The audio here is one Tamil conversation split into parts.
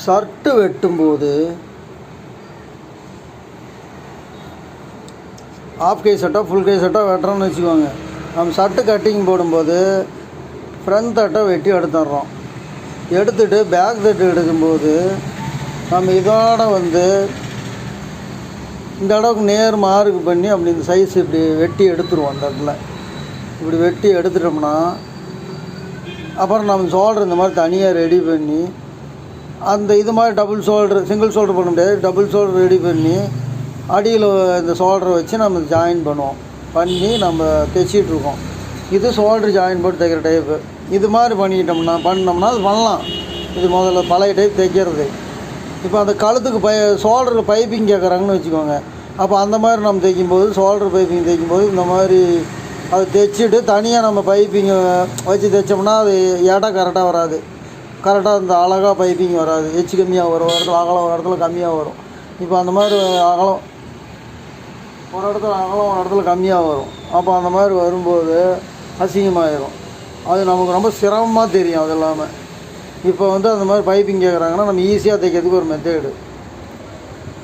ஷர்ட்டு வெட்டும்போது ஆஃப் கை ஷர்ட்டாக ஃபுல் கை ஷர்ட்டாக வெட்டுறோன்னு வச்சுக்கோங்க. நம்ம ஷர்ட்டு கட்டிங் போடும்போது ஃப்ரண்ட் தட்டை வெட்டி எடுத்துடுறோம். எடுத்துகிட்டு பேக் தட்டு எடுக்கும்போது நம்ம இதோட இந்த அளவுக்கு நேர் மார்க் பண்ணி அப்படி இந்த சைஸ் இப்படி வெட்டி எடுத்துருவோம். அந்த இடத்துல இப்படி வெட்டி எடுத்துட்டோம்னா அப்புறம் நம்ம ஷோல்டர் இந்த மாதிரி தனியாக ரெடி பண்ணி அந்த இது மாதிரி டபுள் ஷோல்டர் சிங்கிள் ஷோல்டர் பண்ண முடியாது, டபுள் ஷோல்டர் ரெடி பண்ணி அடியில் இந்த ஷோல்டரை வச்சு நம்ம ஜாயின் பண்ணுவோம். பண்ணி நம்ம தைச்சிட்ருக்கோம். இது ஷோல்டர் ஜாயின் போட்டு தைக்கிற டைப்பு. இது மாதிரி பண்ணோம்னா அது பண்ணலாம். இது முதல்ல பழைய டைப் தைக்கிறது. இப்போ அந்த கழுத்துக்கு ஷோல்டருக்கு பைப்பிங் கேட்குறாங்கன்னு வச்சுக்கோங்க. அப்போ அந்த மாதிரி நம்ம தைக்கும்போது ஷோல்டர் பைப்பிங் தைக்கும்போது இந்த மாதிரி அதை தைச்சிட்டு தனியாக நம்ம பைப்பிங்கை வச்சு தைச்சோம்னா அது இடம் கரெக்டாக வராது. கரெக்டாக இந்த அழகாக பைப்பிங் வராது. எச்சு கம்மியாக வரும், ஒரு இடத்துல அகலம், ஒரு இடத்துல கம்மியாக வரும். இப்போ அந்த மாதிரி அகலம் ஒரு இடத்துல அகலம், ஒரு இடத்துல கம்மியாக வரும். அப்போ அந்த மாதிரி வரும்போது அசிங்கமாகிடும். அது நமக்கு ரொம்ப சிரமமாக தெரியும். அது இல்லாமல் இப்போ அந்த மாதிரி பைப்பிங் கேட்குறாங்கன்னா நம்ம ஈஸியாக தைக்கிறதுக்கு ஒரு மெத்தேடு.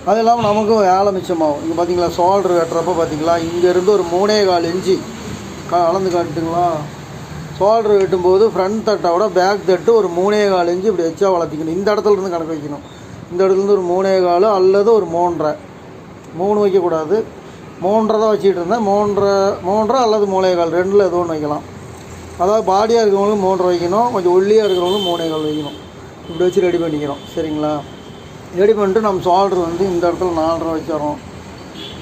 அது இல்லாமல் நமக்கும் வேலை மிச்சமாகும். இங்கே பார்த்தீங்களா, ஷோல்டர் வெட்டுறப்போ பார்த்தீங்களா, இங்கேருந்து ஒரு 3.25 இன்ச்சு அளந்து காட்டுங்களா. ஷோல்டர் வெட்டும்போது ஃப்ரண்ட் தட்டோட பேக் தட்டு ஒரு 3.25 இன்ச்சு இப்படி வச்சா வளர்த்திக்கணும். இந்த இடத்துலேருந்து கணக்கு வைக்கணும். இந்த இடத்துலேருந்து ஒரு 3.25 அல்லது ஒரு 3.5. 3 வைக்கக்கூடாது, 3.5 தான் வச்சுக்கிட்டு இருந்தேன். 3.5 அல்லது 3.25 ரெண்டில் ஏதோ ஒன்று வைக்கலாம். அதாவது பாடியாக இருக்கிறவங்களும் 3.5 வைக்கணும், கொஞ்சம் ஒல்லியாக இருக்கிறவங்களும் 3.25 வைக்கணும். இப்படி வச்சு ரெடி பண்ணிக்கிறோம். சரிங்களா. ரெடி பண்ணிட்டு நம்ம ஷோல்டர் இந்த இடத்துல 4.5 வச்சிடறோம்.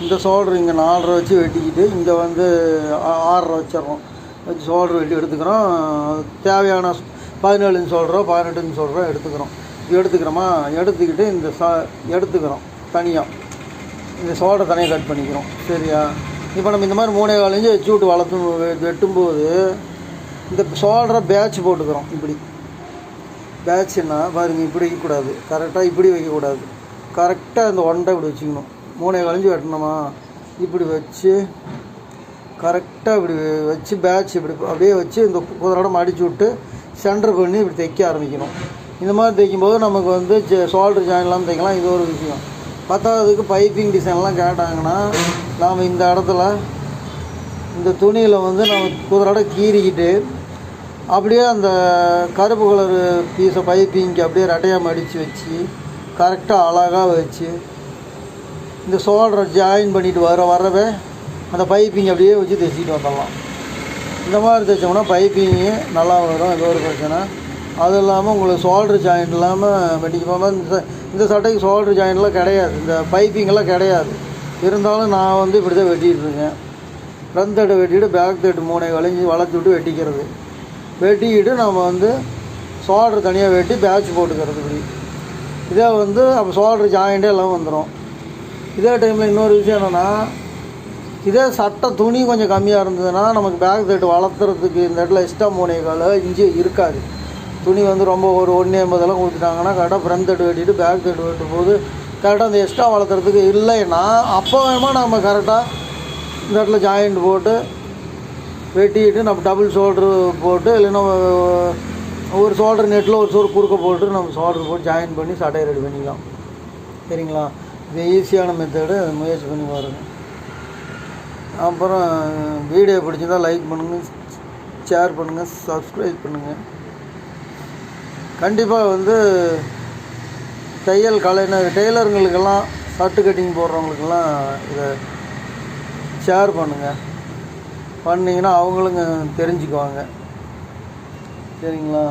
இந்த ஷோல்டர் இங்கே 4.5 வச்சு வெட்டிக்கிட்டு இங்கே 6.5 வச்சிடறோம். வச்சு ஷோல்டர் வெட்டி எடுத்துக்கிறோம். தேவையான 17 இன்ச் ஷோல்டரோ 18 இன்ச் ஷோல்டரோ எடுத்துக்கிறோம். எடுத்துக்கிறோமா, எடுத்துக்கிட்டு எடுத்துக்கிறோம் தனியாக. இந்த ஷோல்டர் தனியாக கட் பண்ணிக்கிறோம். சரியா. இப்போ நம்ம இந்த மாதிரி 3.25 இன்ச்சு வச்சு விட்டு வெட்டும்போது இந்த ஷோல்டரை பேட்ச் போட்டுக்கிறோம். இப்படி பேட்சுன்னா பாருங்கள், இப்படி வைக்கக்கூடாது, கரெக்டாக இப்படி வைக்கக்கூடாது. கரெக்டாக இந்த ஒன்றை இப்படி வச்சுக்கணும். 3.25 இன்ச்சு வெட்டணுமா, இப்படி வச்சு கரெக்டாக இப்படி வச்சு பேட்ச் இப்படி அப்படியே வச்சு இந்த குதிரோட மடிச்சு விட்டு சென்டர் பண்ணி இப்படி தைக்க ஆரம்பிக்கணும். இந்த மாதிரி தைக்கும்போது நமக்கு ஷோல்டர் ஜாயின்லாம் தைக்கலாம். இது ஒரு விஷயம். பத்தாவதுக்கு பைப்பிங் டிசைன்லாம் கேட்டாங்கன்னா நாம் இந்த இடத்துல இந்த துணியில் நம்ம குதிரோட கீறிக்கிட்டு அப்படியே அந்த கருப்பு கலரு பீஸை பைப்பிங்க்கு அப்படியே ரெட்டையாக மடித்து வச்சு கரெக்டாக அழகாக வச்சு இந்த ஷோல்டரை ஜாயின் பண்ணிவிட்டு வரவே அந்த பைப்பிங் அப்படியே வச்சு தைச்சிட்டு வந்துடலாம். இந்த மாதிரி தைச்சோம்னா பைப்பிங்கு நல்லா வரும். ஏதோ ஒரு பிரச்சனை. அது இல்லாமல் உங்களுக்கு ஷோல்டர் ஜாயிண்ட் இல்லாமல் வெட்டிக்கும்போது இந்த சட்டைக்கு ஷோல்டர் ஜாயின்ட்லாம் கிடையாது, இந்த பைப்பிங்கெல்லாம் கிடையாது. இருந்தாலும் நான் இப்படி தான் வெட்டிகிட்ருக்கேன். ஃப்ரண்ட் தட்டை வெட்டிட்டு பேக் தட்டு 3.25 வளர்த்து விட்டு வெட்டிக்கிறது. வெட்டிக்கிட்டு நம்ம ஷோல்டர் தனியாக வெட்டி பேட்ச் போட்டுக்கிறது. இப்படி இதே அப்போ ஷோல்டர் ஜாயிண்ட்டே எல்லாம் வந்துடும். இதே டைமில் இன்னொரு விஷயம் என்னென்னா, இதே சட்டை துணி கொஞ்சம் கம்மியாக இருந்ததுன்னா நமக்கு பேக் தட்டு வளர்த்துறதுக்கு இந்த இடத்துல எக்ஸ்ட்ரா 3.25 இன்ச்சு இருக்காது. துணி ரொம்ப ஒரு 1.80 கொடுத்துட்டாங்கன்னா கரெக்டாக ஃப்ரண்ட் தட்டு வெட்டிட்டு பேக் தட்டு வெட்டும் போது கரெக்டாக அந்த எக்ஸ்ட்ரா வளர்த்துறதுக்கு இல்லைன்னா அப்போ வேணுமா நம்ம கரெக்டாக இந்த இடத்துல ஜாயிண்ட் போட்டு வெட்டிக்கிட்டு நம்ம டபுள் ஷோல்டரு போட்டு இல்லைன்னா ஒரு ஷோல்டர் நெட்டில் ஒரு குறுக்க போட்டு நம்ம ஷோல்டர் போட்டு ஜாயின் பண்ணி சட்டையை ரெடி பண்ணிக்கலாம். சரிங்களா. இது ஈஸியான மெத்தடு, முயற்சி பண்ணி பாருங்கள். அப்புறம் வீடியோ பிடிச்சிருந்தால் லைக் பண்ணுங்கள், ஷேர் பண்ணுங்கள், சப்ஸ்கிரைப் பண்ணுங்கள். கண்டிப்பாக தையல் டெய்லருங்களுக்கெல்லாம் ஷர்ட்டு கட்டிங் போடுறவங்களுக்கெல்லாம் இதை ஷேர் பண்ணுங்கள். பண்ணிங்கன்னா அவங்களுங்க தெரிஞ்சுக்குவாங்க. சரிங்களா.